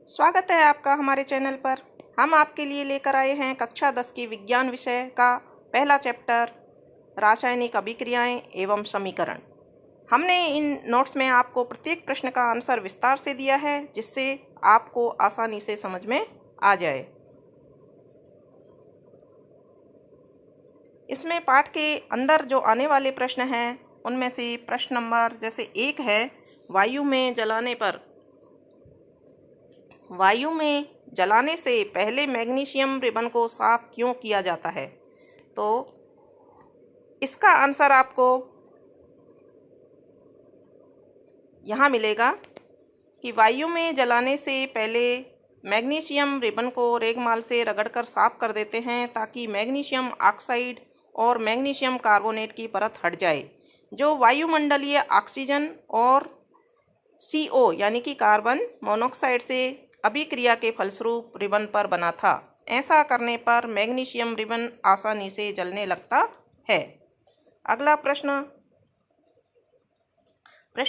स्वागत है आपका हमारे चैनल पर। हम आपके लिए लेकर आए हैं कक्षा 10 की विज्ञान विषय का पहला चैप्टर रासायनिक अभिक्रियाएं एवं समीकरण। हमने इन नोट्स में आपको प्रत्येक प्रश्न का आंसर विस्तार से दिया है, जिससे आपको आसानी से समझ में आ जाए। इसमें पाठ के अंदर जो आने वाले प्रश्न हैं उनमें से प्रश्न नंबर जैसे 1 है, वायु में जलाने से पहले मैग्नीशियम रिबन को साफ क्यों किया जाता है। तो इसका आंसर आपको यहाँ मिलेगा कि वायु में जलाने से पहले मैग्नीशियम रिबन को रेगमाल से रगड़कर साफ कर देते हैं, ताकि मैग्नीशियम ऑक्साइड और मैग्नीशियम कार्बोनेट की परत हट जाए, जो वायुमंडलीय ऑक्सीजन और CO यानी कि कार्बन मोनोऑक्साइड से अभिक्रिया के फलस्वरूप रिबन पर बना था। ऐसा करने पर मैग्नीशियम रिबन आसानी से जलने लगता है। अगला प्रश्न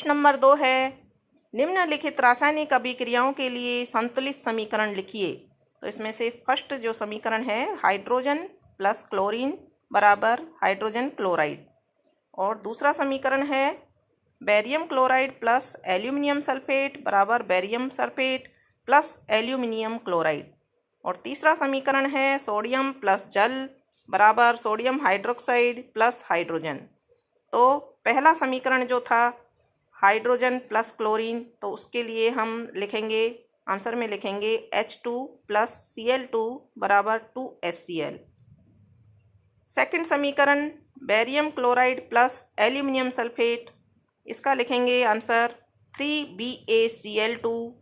नंबर 2 है, निम्नलिखित रासायनिक अभिक्रियाओं के लिए संतुलित समीकरण लिखिए। तो इसमें से फर्स्ट जो समीकरण है, हाइड्रोजन प्लस क्लोरीन बराबर हाइड्रोजन क्लोराइड, और दूसरा समीकरण है barium chloride plus aluminium sulphate बराबर barium sulphate plus aluminium chloride, और तीसरा समीकरण है सोडियम प्लस जल बराबर सोडियम हाइड्रोक्साइड प्लस हाइड्रोजन। तो पहला समीकरण जो था हाइड्रोजन प्लस क्लोरीन, तो उसके लिए हम लिखेंगे, आंसर में लिखेंगे H2 प्लस Cl2 बराबर 2HCl। सेकंड समीकरण barium chloride plus aluminium sulphate, इसका लिखेंगे आंसर 3BaCl2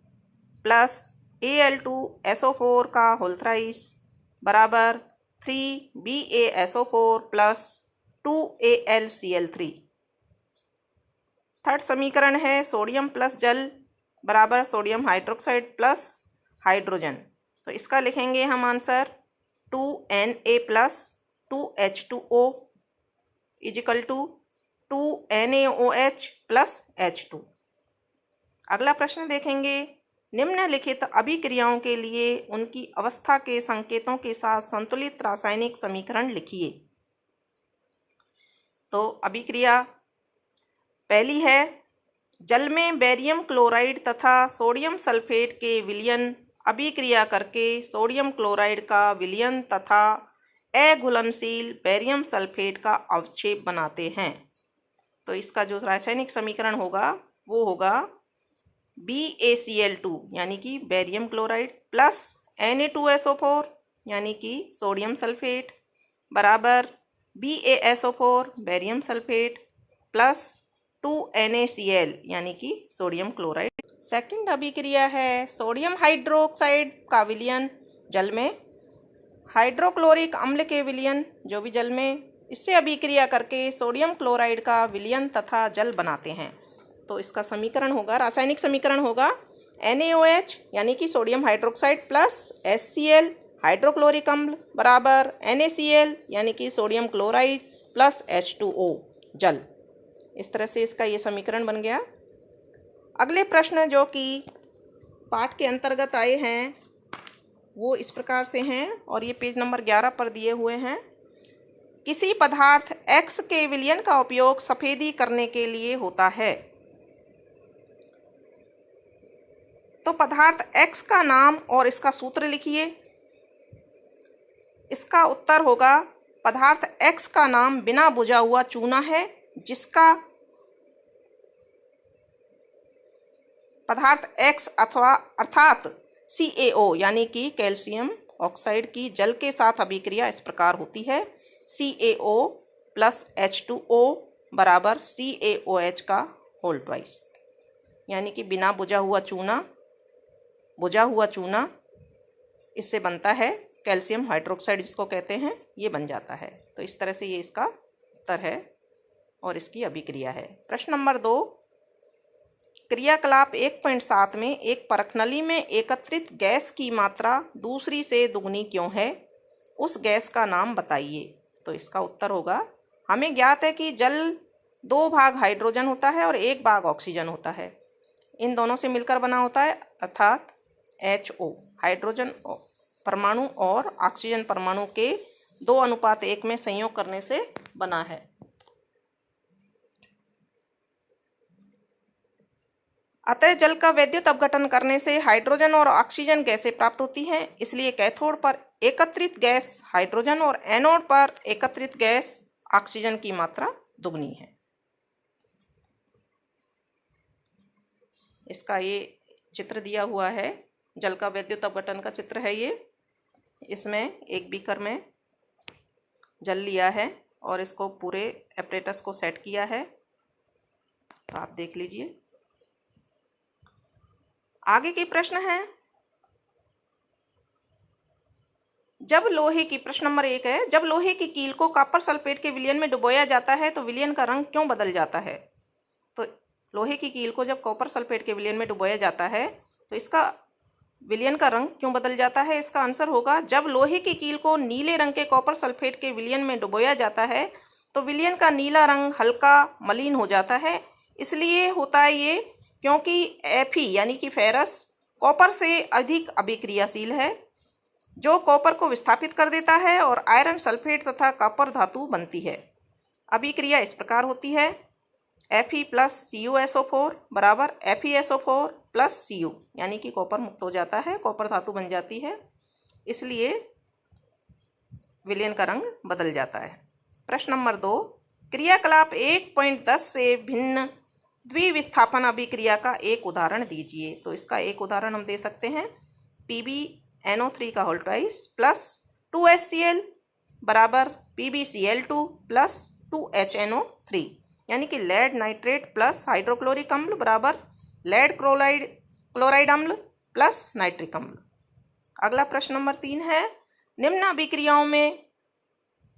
प्लस Al2SO4 का होल थ्राइस बराबर 3BaSO4 प्लस 2AlCl3। थर्ड समीकरण है सोडियम प्लस जल बराबर सोडियम हाइड्रोक्साइड प्लस हाइड्रोजन, तो इसका लिखेंगे हम answer 2Na plus 2H2O equal to 2NaOH plus H2। अगला प्रश्न देखेंगे, निम्नलिखित अभिक्रियाओं के लिए उनकी अवस्था के संकेतों के साथ संतुलित रासायनिक समीकरण लिखिए। तो अभिक्रिया पहली है, जल में बेरियम क्लोराइड तथा सोडियम सल्फेट के विलयन अभिक्रिया करके सोडियम क्लोराइड का विलयन तथा अघुलनशील बेरियम सल्फेट का अवक्षेप बनाते हैं। तो इसका जो रासायनिक समीकरण होगा वो होगा BaCl2 यानी कि बेरियम क्लोराइड प्लस Na2SO4 यानी कि सोडियम सल्फेट बराबर BaSO4 barium sulphate plus 2NaCl यानी कि सोडियम क्लोराइड। सेकंड अभिक्रिया है सोडियम हाइड्रोक्साइड का विलयन जल में हाइड्रोक्लोरिक अम्ल के विलयन, जो भी जल में, इससे अभिक्रिया करके सोडियम क्लोराइड का विलयन तथा जल बनाते हैं। तो इसका समीकरण होगा, रासायनिक समीकरण होगा NaOH यानी कि sodium hydroxide plus HCl hydrochloric अम्ल बराबर NaCl यानी कि सोडियम क्लोराइड प्लस H2O जल। इस तरह से इसका ये समीकरण बन गया। अगले प्रश्न जो कि पाठ के अंतर्गत आए हैं वो इस प्रकार से हैं, और ये पेज नंबर 11 पर दिए हुए हैं। किसी पदार्थ X के विलयन का उपयोग सफेदी करने के लिए होता है। तो पदार्थ X का नाम और इसका सूत्र लिखिए। इसका उत्तर होगा, पदार्थ X का नाम बिना बुझा हुआ चूना है, जिसका पदार्थ X अर्थात CaO यानी कि कैल्शियम ऑक्साइड की जल के साथ अभिक्रिया इस प्रकार होती है, CaO प्लस H2O बराबर CaOH का होल ट्वाइस, यानी कि बिना बुझा हुआ चूना इससे बनता है कैल्शियम हाइड्रोक्साइड जिसको कहते हैं, ये बन जाता है। तो इस तरह से ये इसका उत्तर है और इसकी अभिक्रिया है। प्रश्न नंबर 2, क्रियाकलाप 1.7 में एक परखनली में एकत्रित गैस की मात्रा दूसरी से दुगनी क्यों है, उस गैस का नाम बताइए। तो इसका उत्तर होगा, हमें ज्ञात है कि जल 2 भाग हाइड्रोजन होता है और 1 भाग ऑक्सीजन होता है। इन दोनों से मिलकर बना होता है, अर्थात HO, हाइड्रोजन परमाणु और ऑक्सीजन परमाणु के 2:1 में संयोग करने से बना है। अतः जल का वैद्युत अपघटन करने से हाइड्रोजन और ऑक्सीजन गैसें प्राप्त होती हैं, इसलिए कैथोड पर एकत्रित गैस हाइड्रोजन और एनोड पर एकत्रित गैस ऑक्सीजन की मात्रा दुगनी है। इसका ये चित्र दिया हुआ है, जल का वैद्युत अपघटन का चित्र है ये। इसमें एक बीकर में जल लिया है और इसको पूरे एपरेटस को सेट किया है, तो आप देख लीजिए। आगे की प्रश्न है, जब लोहे की, प्रश्न नंबर 1 है, जब लोहे की कील को कॉपर सल्फेट के विलयन में डुबोया जाता है तो विलयन का रंग क्यों बदल जाता है? तो लोहे की कील को जब कॉपर सल्फेट के विलयन में डुबोया जाता है तो इसका विलयन का रंग क्यों बदल जाता है? इसका आंसर होगा, जब लोहे की कील को नीले रंग के कॉपर सल्फेट के विलयन में डुबोया जाता है तो विलयन का नीला रंग हल्का मलिन हो जाता है। इसलिए होता है ये क्योंकि Fe यानी कि फेरस कॉपर से अधिक अभिक्रियाशील है, जो कॉपर को विस्थापित कर देता है और आयरन सल्फेट तथा कॉपर धातु बनती है। अभिक्रिया इस प्रकार होती है, Fe प्लस CuSO4 बराबर FeSO4 प्लस Cu, यानी कि कॉपर मुक्त हो जाता है, कॉपर धातु बन जाती है, इसलिए विलयन का रंग बदल जाता है। प्रश्न नंबर 2, क्रियाकलाप 1.10 से भिन्न द्विविस्थापन अभिक्रिया का एक उदाहरण दीजिए। तो इसका एक उदाहरण हम दे सकते हैं, PbNO3 का होल ट्वाइस प्लस 2HCl बराबर PbCl2 प्लस 2HNO3, यानी कि लेड नाइट्रेट प्लस हाइड्रोक्लोरिक अम्ल बराबर लेड क्लोराइड अम्ल प्लस नाइट्रिक अम्ल। अगला प्रश्न नंबर 3 है, निम्न अभिक्रियाओं में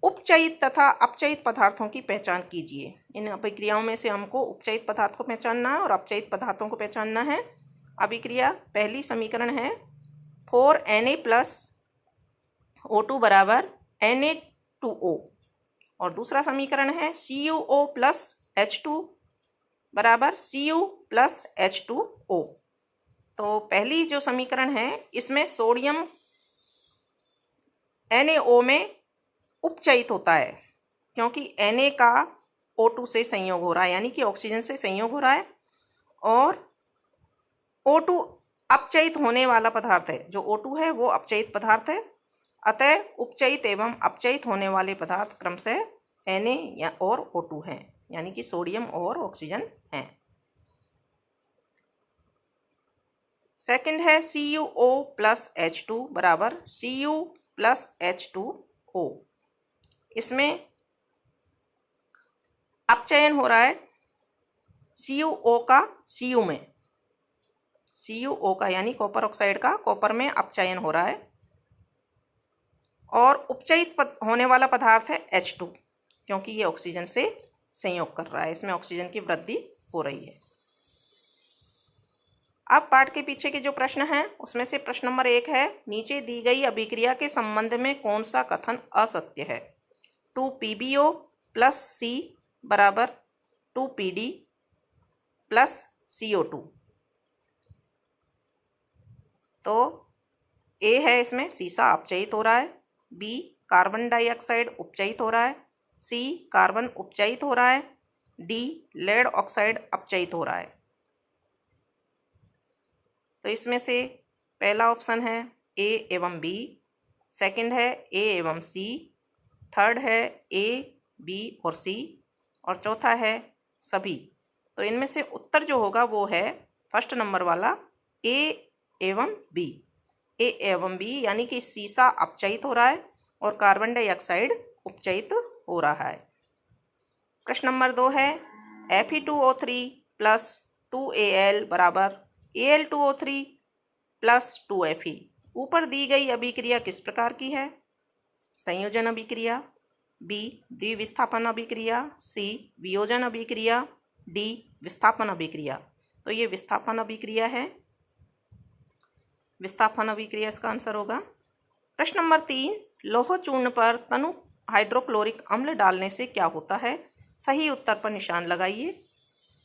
उपचयित तथा अपचयित पदार्थों की पहचान कीजिए। इन अभिक्रियाओं में से हमको उपचयित पदार्थ को पहचानना है और अपचयित पदार्थों को पहचानना है। अभिक्रिया पहली समीकरण है 4Na प्लस O2 बराबर Na2O, और दूसरा समीकरण है CuO प्लस H2 बराबर Cu प्लस H2O। तो पहली जो समीकरण है इसमें सोडियम NaO में उपचयित होता है क्योंकि Na का O2 से संयोग हो रहा है, यानी कि ऑक्सीजन से संयोग हो रहा है, और O2 अपचयित होने वाला पदार्थ है, जो O2 है वो अपचयित पदार्थ है। अतः उपचयित एवं अपचयित होने वाले पदार्थ क्रमशः Na और O2 हैं, यानी कि सोडियम और ऑक्सीजन हैं। सेकंड है CuO प्लस H2 बराबर Cu प्लस H2O। इसमें अपचयन हो रहा है CuO का Cu में, CuO का यानी कॉपर ऑक्साइड का कॉपर में अपचयन हो रहा है, और उपचयित होने वाला पदार्थ है H2 क्योंकि ये ऑक्सीजन से संयोग कर रहा है, इसमें ऑक्सीजन की वृद्धि हो रही है। अब पाठ के पीछे के जो प्रश्न हैं उसमें से प्रश्न नंबर 1 है, नीचे दी गई अभिक्रिया के संबंध में कौन सा कथन असत्य है? 2PbO प्लस C बराबर 2Pd प्लस CO2। तो A है, इसमें सीसा अपचयित हो रहा है, B कार्बन डाइऑक्साइड उपचयित हो रहा है, C कार्बन उपचयित हो रहा है, D लेड ऑक्साइड अपचयित हो रहा है। तो इसमें से पहला ऑप्शन है A एवं B, सेकंड है A एवं C, थर्ड है A, B और C, और चौथा है सभी। तो इनमें से उत्तर जो होगा वो है फर्स्ट नंबर वाला A एवं B। A एवं B यानी कि सीसा अपचयित हो रहा है और कार्बन डाइऑक्साइड उपचयित हो रहा है। प्रश्न नंबर 2 है, Fe2O3 प्लस 2Al बराबर Al2O3 प्लस 2Fe। ऊपर दी गई अभिक्रिया किस प्रकार की है? संयोजन अभिक्रिया, B द्विविस्थापन अभिक्रिया, C वियोजन अभिक्रिया, D विस्थापन अभिक्रिया। तो ये विस्थापन अभिक्रिया है, विस्थापन अभिक्रिया इसका आंसर होगा। प्रश्न नंबर 3, लौह चूर्ण पर तनु हाइड्रोक्लोरिक अम्ल डालने से क्या होता है? सही उत्तर पर निशान लगाइए।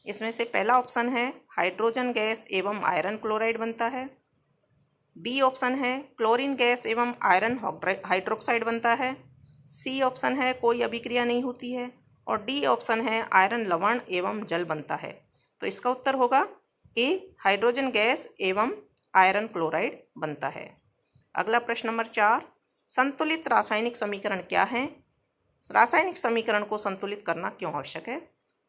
इसमें से पहला ऑप्शन है हाइड्रोजन गैस एवं आयरन क्लोराइड बनता है, बी ऑप्शन है क्लोरीन गैस एवं आयरन हाइड्रोक्साइड बनता है। सी ऑप्शन है कोई अभिक्रिया नहीं होती है। और डी ऑप्शन है आयरन लवण एवं जल बनता है। तो इसका उत्तर होगा ए, हाइड्रोजन गैस एवं आयरन क्लोराइड बनता है। अगला प्रश्न नंबर 4, संतुलित रासायनिक समीकरण क्या है? रासायनिक समीकरण को संतुलित करना क्यों आवश्यक है?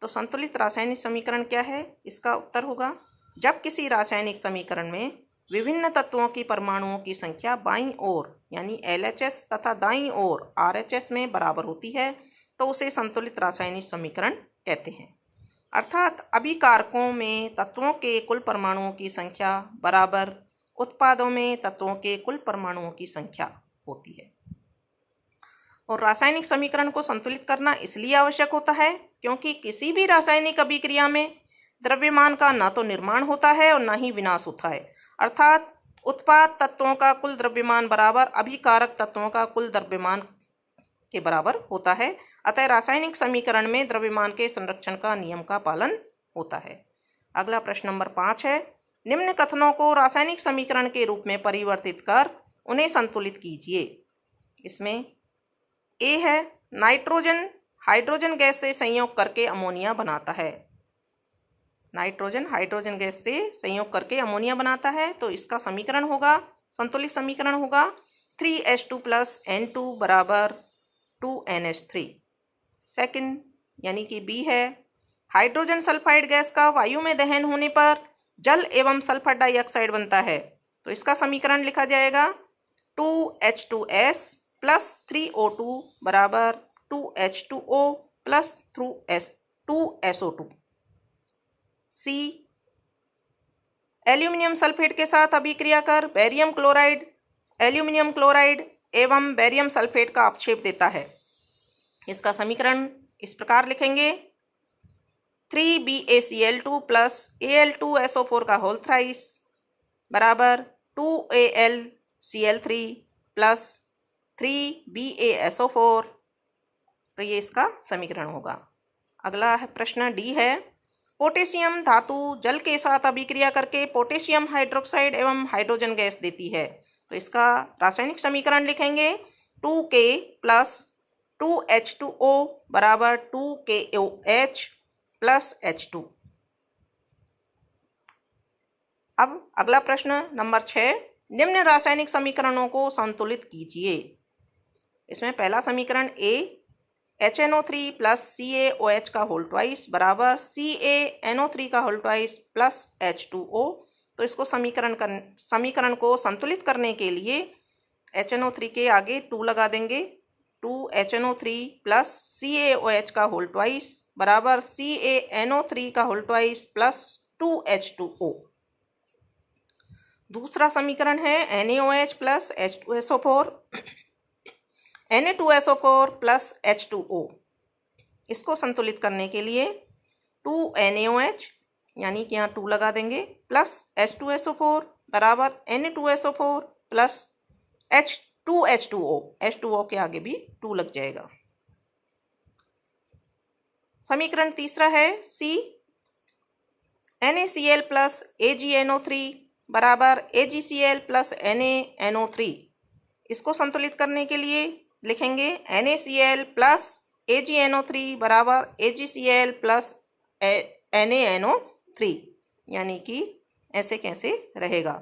तो संतुलित रासायनिक समीकरण क्या है? इसका उत्तर होगा जब किसी रासायनिक समीकरण में विभिन्न तत्वों की परमाणुओं की संख्या बाईं ओर यानी LHS तथा दाईं ओर RHS में बराबर होती है तो उसे संतुलित रासायनिक समीकरण कहते हैं। अर्थात अभिकारकों में तत्वों के कुल परमाणुओं की संख्या बराबर उत्पादों में तत्वों के कुल परमाणुओं की संख्या होती है। और रासायनिक समीकरण को संतुलित करना इसलिए आवश्यक होता है क्योंकि किसी भी रासायनिक अभिक्रिया में द्रव्यमान का न तो निर्माण होता है और न ही विनाश होता है। अर्थात उत्पाद तत्वों का कुल द्रव्यमान बराबर अभिकारक तत्वों का कुल द्रव्यमान के बराबर होता है। अतः रासायनिक समीकरण में द्रव्यमान के संरक्षण का नियम का पालन होता है। अगला प्रश्न नंबर 5 है, निम्न कथनों को रासायनिक समीकरण के रूप में परिवर्तित कर उन्हें संतुलित कीजिए। इसमें ए है नाइट्रोजन हाइड्रोजन गैस से संयोग करके अमोनिया बनाता है। नाइट्रोजन हाइड्रोजन गैस से संयोग करके अमोनिया बनाता है तो इसका समीकरण होगा, संतुलित समीकरण होगा 3H2 + N2 बराबर 2NH3। सेकंड यानी कि बी है हाइड्रोजन सल्फाइड गैस का वायु में दहन होने पर जल एवं सल्फर डाइऑक्साइड बनता है तो इसका समीकरण लिखा जाएगा 2H2S + 3O2 बराबर 2H2O + 2SO2। सी एल्यूमिनियम सल्फेट के साथ अभिक्रिया कर बेरियम क्लोराइड एल्यूमिनियम क्लोराइड एवं बेरियम सल्फेट का अपक्षेप देता है। इसका समीकरण इस प्रकार लिखेंगे 3BaCl2 + Al2SO4 का होल थ्राइस बराबर 2AlCl3 + 3BaSO4। तो ये इसका समीकरण होगा। अगला है प्रश्न डी है पोटेशियम धातु जल के साथ अभिक्रिया करके पोटेशियम हाइड्रोक्साइड एवं हाइड्रोजन गैस देती है तो इसका रासायनिक समीकरण लिखेंगे 2K + 2H2O बराबर 2KOH + H2। अब अगला प्रश्न नंबर 6, निम्न रासायनिक समीकरणों को संतुलित कीजिए। इसमें पहला समीकरण ए HNO3 + CaOH का होल ट्वाइस बराबर CaNO3 का होल ट्वाइस + H2O। तो इसको समीकरण को संतुलित करने के लिए HNO3 के आगे 2 लगा देंगे। 2HNO3 + CaOH का होल ट्वाइस बराबर CaNO3 का होल ट्वाइस + 2H2O। दूसरा समीकरण है NaOH + H2SO4 Na2SO4 + H2O। इसको संतुलित करने के लिए 2NaOH यानी कि यहाँ 2 लगा देंगे प्लस H2SO4 बराबर Na2SO4 प्लस H2H2O। H2O के आगे भी 2 लग जाएगा। समीकरण तीसरा है C NaCl + AgNO3 बराबर AgCl + NaNO3। इसको संतुलित करने के लिए लिखेंगे NaCl + AgNO3 बराबर AgCl + NaNO3 यानी कि ऐसे कैसे रहेगा।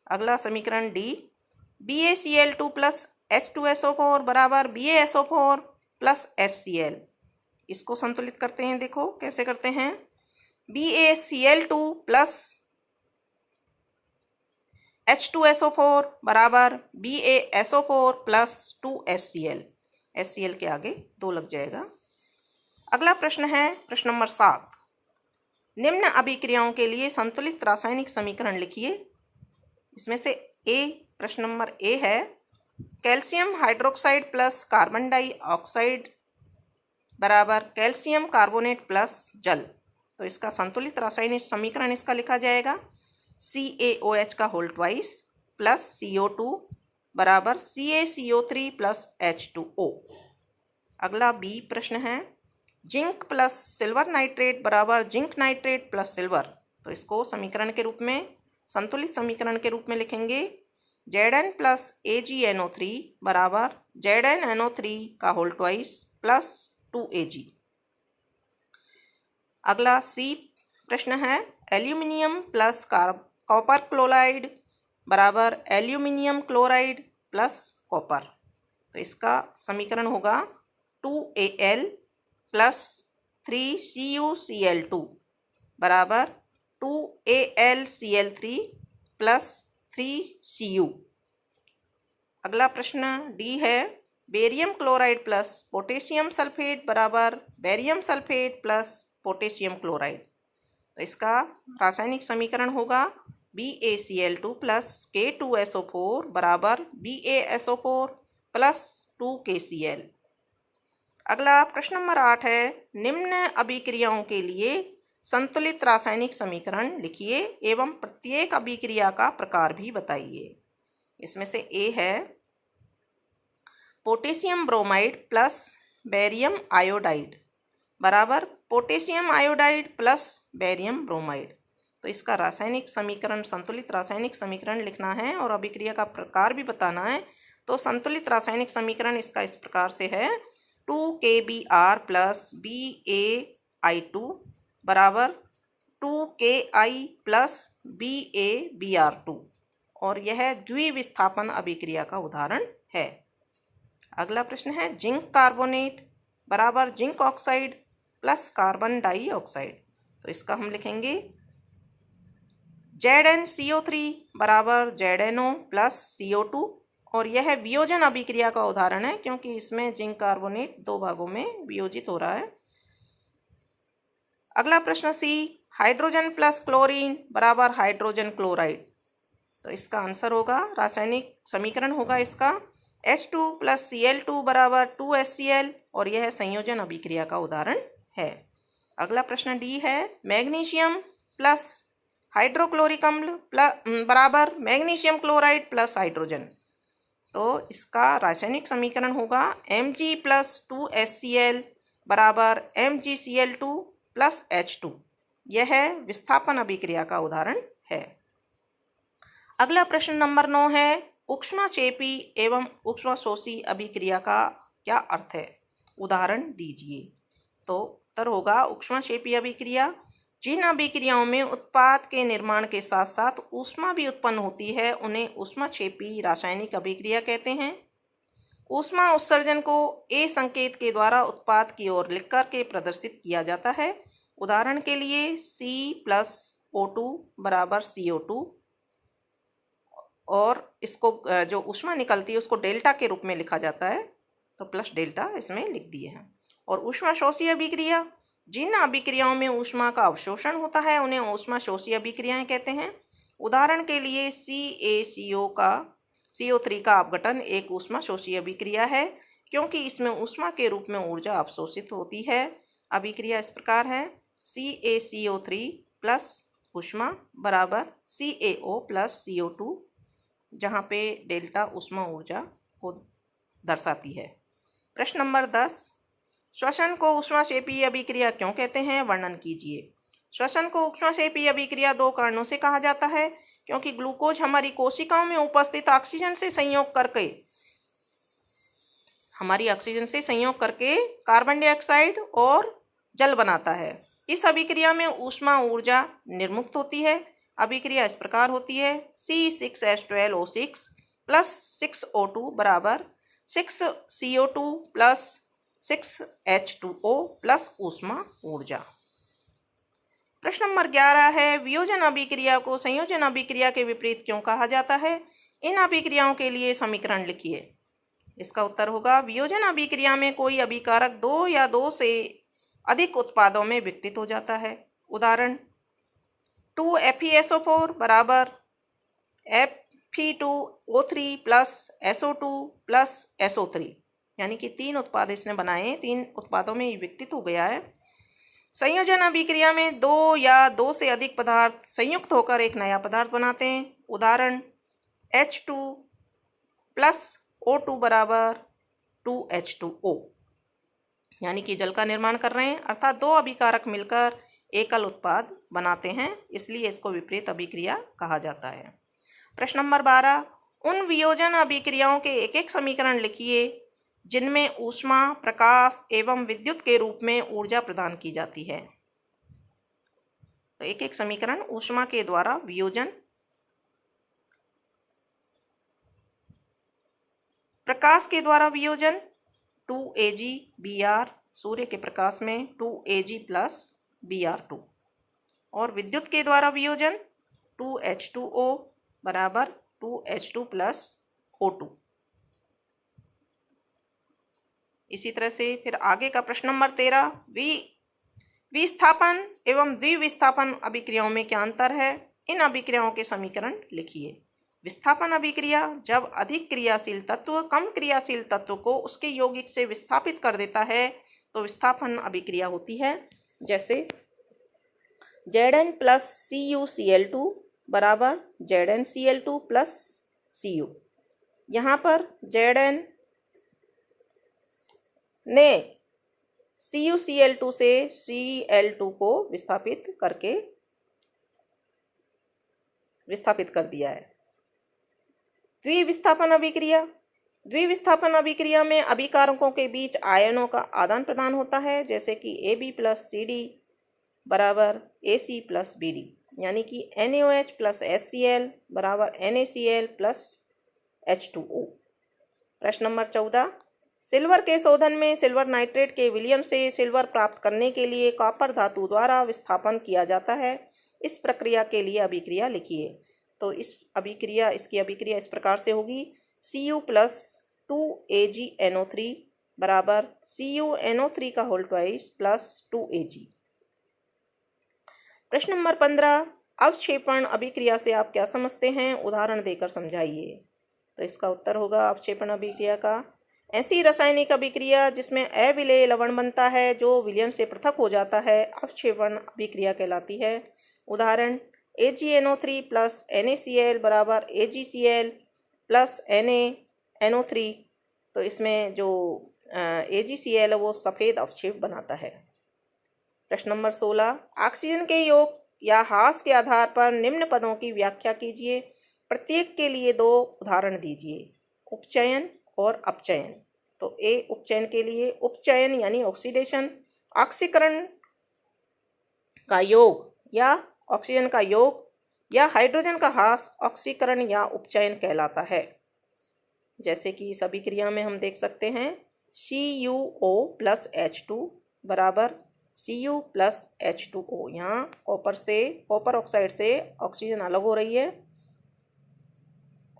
अगला समीकरण डी BaCl2 + H2SO4 बराबर BaSO4 + HCl। इसको संतुलित करते हैं, देखो कैसे करते हैं। BaCl2 + H2SO4 बराबर BaSO4 + 2HCl। HCl के आगे 2 लग जाएगा। अगला प्रश्न है प्रश्न नंबर 7, निम्न अभिक्रियाओं के लिए संतुलित रासायनिक समीकरण लिखिए। इसमें से प्रश्न नंबर ए है कैल्शियम हाइड्रोक्साइड + कार्बन डाइऑक्साइड बराबर कैल्शियम कार्बोनेट + जल। तो इसका संतुलित रासायनिक समीकरण इसका लिखा जाएगा CaOH का होल ट्वाइस + CO2 बराबर CaCO3 + H2O। अगला बी प्रश्न है जिंक + सिल्वर नाइट्रेट बराबर जिंक नाइट्रेट + सिल्वर। तो इसको समीकरण के रूप में संतुलित समीकरण के रूप में लिखेंगे Zn प्लस AgNO3 बराबर ZnNO3 का होल ट्वाइस प्लस 2Ag। अगला सी प्रश्न है एल्यूमिनियम प्लस कॉपर क्लोराइड बराबर एल्यूमिनियम क्लोराइड प्लस कॉपर। तो इसका समीकरण होगा 2Al प्लस 3CuCl2 बराबर 2AlCl3 प्लस 3Cu। अगला प्रश्न डी है barium chloride plus potassium sulphate बराबर barium sulphate plus potassium chloride. तो इसका रासायनिक समीकरण होगा BaCl2 प्लस K2SO4 बराबर BaSO4 प्लस 2KCl। अगला प्रश्न नंबर 8 है निम्न अभिक्रियाओं के लिए संतुलित रासायनिक समीकरण लिखिए एवं प्रत्येक अभिक्रिया का प्रकार भी बताइए। इसमें से ए है potassium bromide plus barium iodide बराबर potassium iodide plus barium bromide. तो इसका रासायनिक समीकरण संतुलित रासायनिक समीकरण लिखना है और अभिक्रिया का प्रकार भी बताना है। तो संतुलित रासायनिक समीकरण इसका इस प्रकार से है 2KBr प्लस BaI2 बराबर 2Ki प्लस BaBr2 और यह द्विविस्थापन अभिक्रिया का उदाहरण है। अगला प्रश्न है जिंक कार्बोनेट बराबर zinc oxide plus carbon dioxide. तो इसका हम लिखेंगे ZnCO3 बराबर ZnO प्लस CO2 और यह वियोजन अभिक्रिया का उदाहरण है क्योंकि इसमें जिंक कार्बोनेट दो भागों में वियोजित हो रहा है। अगला प्रश्न सी हाइड्रोजन प्लस क्लोरीन बराबर हाइड्रोजन क्लोराइड। तो इसका आंसर होगा रासायनिक समीकरण होगा इसका H2 प्लस Cl2 बराबर 2HCl और यह संयोजन अभिक्रिया का उदाहरण है। अगला प्रश्न डी है मैग्नीशियम प्लस हाइड्रोक्लोरिक अम्ल बराबर मैग्नीशियम क्लोराइड प्लस हाइड्रोजन। तो इसका रासायनिक समीकरण होगा Mg प्लस 2HCl बराबर MgCl2 प्लस H2। यह विस्थापन अभिक्रिया का उदाहरण है। अगला प्रश्न नंबर 9 है ऊष्माक्षेपी एवं ऊष्माशोषी अभिक्रिया का क्या अर्थ है, उदाहरण दीजिए। तो उत्तर होगा ऊष्माक्षेपी अभिक्रिया जिन अभिक्रियाओं में उत्पाद के निर्माण के साथ साथ ऊष्मा भी उत्पन्न होती है उन्हें ऊष्माक्षेपी रासायनिक अभिक्रिया कहते हैं। ऊष्मा उत्सर्जन को ए संकेत के द्वारा उत्पाद की ओर लिख कर के प्रदर्शित किया जाता है। उदाहरण के लिए C प्लस O2 बराबर CO2 और इसको जो ऊष्मा निकलती है उसको डेल्टा के रूप में लिखा जाता है तो प्लस डेल्टा इसमें लिख दिए हैं। और ऊष्माशोषी अभिक्रिया जिन अभिक्रियाओं में ऊष्मा का अवशोषण होता है उन्हें ऊष्माशोषी अभिक्रियाएं कहते हैं। उदाहरण के लिए CO3 का अपघटन एक ऊष्माशोषी अभिक्रिया है क्योंकि इसमें ऊष्मा के रूप में ऊर्जा अवशोषित होती है। अभिक्रिया इस प्रकार है CaCO3 प्लस ऊष्मा बराबर CaO प्लस CO2 जहाँ पे डेल्टा ऊष्मा ऊर्जा को दर्शाती है। प्रश्न नंबर 10 श्वसन को ऊष्माक्षेपी अभिक्रिया क्यों कहते हैं, वर्णन कीजिए। श्वसन को ऊष्माक्षेपी अभिक्रिया दो कारणों से कहा जाता है क्योंकि ग्लूकोज हमारी कोशिकाओं में उपस्थित ऑक्सीजन से संयोग करके कार्बन डाइऑक्साइड और जल बनाता है। इस अभिक्रिया में ऊष्मा ऊर्जा निर्मुक्त होती है। अभिक्रिया इस प्रकार होती है C6H12O6 प्लस 6O2 बराबर 6CO2 प्लस 6H2O प्लस ऊष्मा ऊर्जा। प्रश्न नंबर 11 है वियोजन अभिक्रिया को संयोजन अभिक्रिया के विपरीत क्यों कहा जाता है। इन अभिक्रियाओं के लिए समीकरण लिखिए। इसका उत्तर होगा वियोजन अभिक्रिया में कोई अभिकारक दो या दो से अधिक उत्पादों में विघटित हो जाता है। उदाहरण 2FeSO4 बराबर Fe2O3 plus SO2 plus SO3 यानी कि तीन उत्पाद इसने बनाए, तीन उत्पादों में विघटित हो गया है। संयोजन अभिक्रिया में दो या दो से अधिक पदार्थ संयुक्त होकर एक नया पदार्थ बनाते हैं। उदाहरण H2 प्लस O2 बराबर 2H2O यानी कि जल का निर्माण कर रहे हैं, अर्थात दो अभिकारक मिलकर एकल उत्पाद बनाते हैं, इसलिए इसको विपरीत अभिक्रिया कहा जाता है। प्रश्न नंबर 12 उन वियोजन अभिक्रियाओं के एक एक समीकरण लिखिए जिनमें ऊष्मा, प्रकाश एवं विद्युत के रूप में ऊर्जा प्रदान की जाती है। तो एक एक समीकरण। ऊष्मा के द्वारा वियोजन, प्रकाश के द्वारा वियोजन 2Ag Br, सूर्य के प्रकाश में 2Ag प्लस Br2, और विद्युत के द्वारा वियोजन 2H2O बराबर 2H2 प्लस O2। इसी तरह से फिर आगे का प्रश्न नंबर 13, विस्थापन एवं द्विविस्थापन अभिक्रियाओं में क्या अंतर है? इन अभिक्रियाओं के समीकरण लिखिए। विस्थापन अभिक्रिया जब अधिक क्रियाशील तत्व कम क्रियाशील तत्व को उसके यौगिक से विस्थापित कर देता है तो विस्थापन अभिक्रिया होती है। जैसे Zn प्लस CuCl2 बराबर ZnCl2 प्लस Cu। यहाँ पर Zn ने CuCl2 से Cl2 को विस्थापित कर दिया है। द्विविस्थापन अभिक्रिया, द्विविस्थापन अभिक्रिया में अभिकारकों के बीच आयनों का आदान प्रदान होता है, जैसे कि AB प्लस CD बराबर AC प्लस BD, यानी कि NaOH प्लस HCl बराबर NaCl प्लस H2O। प्रश्न नंबर 14, सिल्वर के शोधन में सिल्वर नाइट्रेट के विलयन से सिल्वर प्राप्त करने के लिए कॉपर धातु द्वारा विस्थापन किया जाता है। इस प्रक्रिया के लिए अभिक्रिया लिखिए। तो इसकी अभिक्रिया इस प्रकार से होगी, Cu प्लस 2AgNO3 बराबर CuNO3 का होल ट्वाइस प्लस 2Ag। प्रश्न नंबर 15, अवक्षेपण अभिक्रिया से आप क्या समझते हैं? उदाहरण देकर समझाइए। तो इसका उत्तर होगा अवक्षेपण अभिक्रिया का, ऐसी रासायनिक अभिक्रिया जिसमें अविलेय लवण बनता है जो विलयन से पृथक हो जाता है, अवक्षेपण अभिक्रिया कहलाती है। उदाहरण AgNO3 प्लस NaCl बराबर AgCl प्लस NaNO3। तो इसमें जो AgCl है वो सफ़ेद अवक्षेप बनाता है। प्रश्न नंबर 16, ऑक्सीजन के योग या ह्रास के आधार पर निम्न पदों की व्याख्या कीजिए। प्रत्येक के लिए 2 उदाहरण दीजिए, उपचयन और अपचयन। तो ए उपचयन के लिए, उपचयन यानी ऑक्सीडेशन, ऑक्सीकरण का योग या ऑक्सीजन का योग या हाइड्रोजन का ह्रास ऑक्सीकरण या उपचयन कहलाता है। जैसे कि इस अभिक्रिया में हम देख सकते हैं CuO प्लस H2 बराबर Cu प्लस H2O। यहाँ कॉपर ऑक्साइड से ऑक्सीजन अलग हो रही है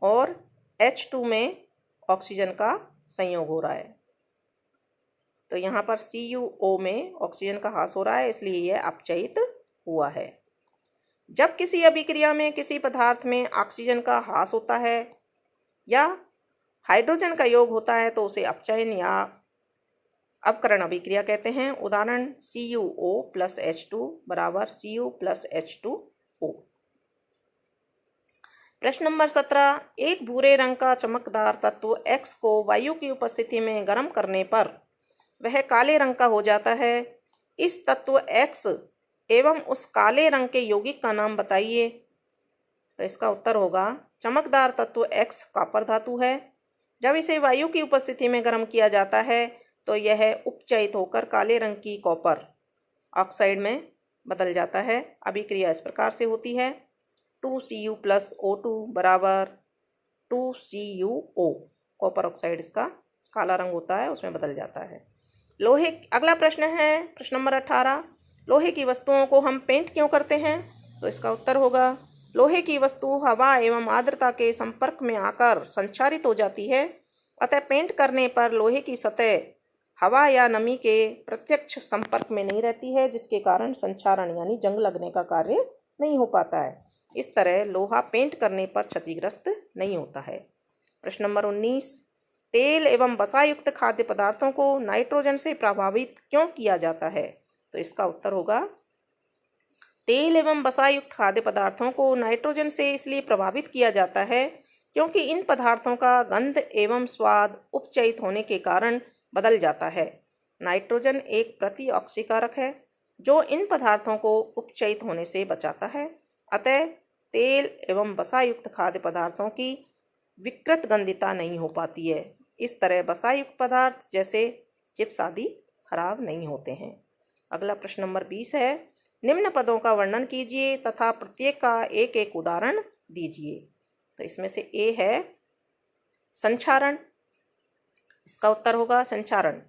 और H2 में ऑक्सीजन का संयोग हो रहा है। तो यहाँ पर CuO में ऑक्सीजन का ह्रास हो रहा है, इसलिए यह अपचयित हुआ है। जब किसी अभिक्रिया में किसी पदार्थ में ऑक्सीजन का ह्रास होता है या हाइड्रोजन का योग होता है तो उसे अपचयन या अपकरण अभिक्रिया कहते हैं। उदाहरण CuO प्लस H2 बराबर Cu प्लस H2O। प्रश्न नंबर 17, एक भूरे रंग का चमकदार तत्व X को वायु की उपस्थिति में गर्म करने पर वह काले रंग का हो जाता है। इस तत्व X एवं उस काले रंग के यौगिक का नाम बताइए। तो इसका उत्तर होगा, चमकदार तत्व X कॉपर धातु है। जब इसे वायु की उपस्थिति में गर्म किया जाता है तो यह उपचयित होकर काले रंग की कॉपर ऑक्साइड में बदल जाता है। अभिक्रिया इस प्रकार से होती है, 2Cu प्लस O2 बराबर 2CuO। कॉपर ऑक्साइड इसका काला रंग होता है, उसमें बदल जाता है। अगला प्रश्न है प्रश्न नंबर 18, लोहे की वस्तुओं को हम पेंट क्यों करते हैं? तो इसका उत्तर होगा, लोहे की वस्तु हवा एवं आर्द्रता के संपर्क में आकर संक्षारित हो जाती है, अतः पेंट करने पर लोहे की सतह हवा या नमी के प्रत्यक्ष संपर्क में नहीं रहती है, जिसके कारण संक्षारण यानी जंग लगने का कार्य नहीं हो पाता है। इस तरह लोहा पेंट करने पर क्षतिग्रस्त नहीं होता है। प्रश्न नंबर 19, तेल एवं वसायुक्त खाद्य पदार्थों को नाइट्रोजन से प्रभावित क्यों किया जाता है? तो इसका उत्तर होगा, तेल एवं वसायुक्त खाद्य पदार्थों को नाइट्रोजन से इसलिए प्रभावित किया जाता है क्योंकि इन पदार्थों का गंध एवं स्वाद उपचयित होने के कारण बदल जाता है। नाइट्रोजन एक प्रतिऑक्सीकारक है जो इन पदार्थों को उपचयित होने से बचाता है। अतः तेल एवं वसायुक्त खाद्य पदार्थों की विकृत गंधिता नहीं हो पाती है। इस तरह वसायुक्त पदार्थ जैसे चिप्स आदि खराब नहीं होते हैं। अगला प्रश्न नंबर 20 है, निम्न पदों का वर्णन कीजिए तथा प्रत्येक का एक एक उदाहरण दीजिए। तो इसमें से ए है संक्षारण। इसका उत्तर होगा संक्षारण।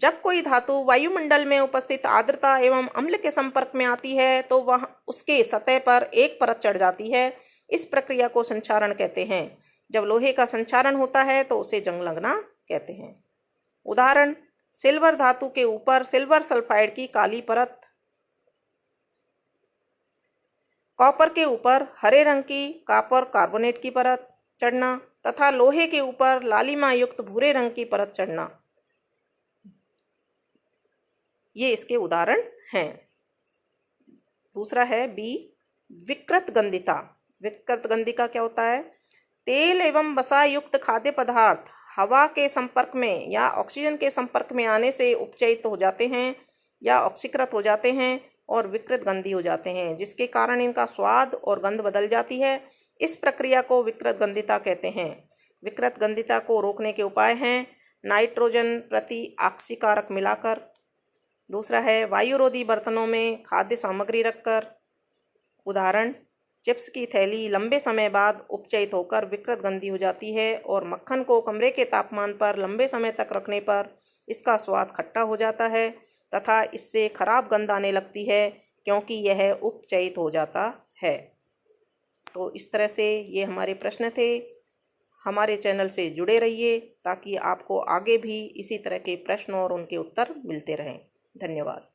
जब कोई धातु वायुमंडल में उपस्थित आर्द्रता एवं अम्ल के संपर्क में आती है तो वह उसके सतह पर एक परत चढ़ जाती है। इस प्रक्रिया को संक्षारण कहते हैं। जब लोहे का संक्षारण होता है तो उसे जंग लगना कहते हैं। उदाहरण, सिल्वर धातु के ऊपर सिल्वर सल्फाइड की काली परत, कॉपर के ऊपर हरे रंग की कॉपर कार्बोनेट की परत चढ़ना तथा लोहे के ऊपर लालिमा युक्त भूरे रंग की परत चढ़ना, ये इसके उदाहरण हैं। दूसरा है बी विकृत गंधिता। विकृत गंधिका क्या होता है? तेल एवं वसा युक्त खाद्य पदार्थ हवा के संपर्क में या ऑक्सीजन के संपर्क में आने से उपचयित हो जाते हैं या ऑक्सीकृत हो जाते हैं और विकृत गंधी हो जाते हैं, जिसके कारण इनका स्वाद और गंध बदल जाती है। इस प्रक्रिया को विकृत गंधिता कहते हैं। विकृत गंधिता को रोकने के उपाय हैं नाइट्रोजन प्रति ऑक्सीकारक मिलाकर। दूसरा है वायुरोधी बर्तनों में खाद्य सामग्री रखकर। उदाहरण, चिप्स की थैली लंबे समय बाद उपचयित होकर विकृत गंधी हो जाती है और मक्खन को कमरे के तापमान पर लंबे समय तक रखने पर इसका स्वाद खट्टा हो जाता है तथा इससे खराब गंध आने लगती है क्योंकि यह उपचयित हो जाता है। तो इस तरह से ये हमारे प्रश्न थे। हमारे चैनल से जुड़े रहिए ताकि आपको आगे भी इसी तरह के प्रश्न और उनके उत्तर मिलते रहें। धन्यवाद।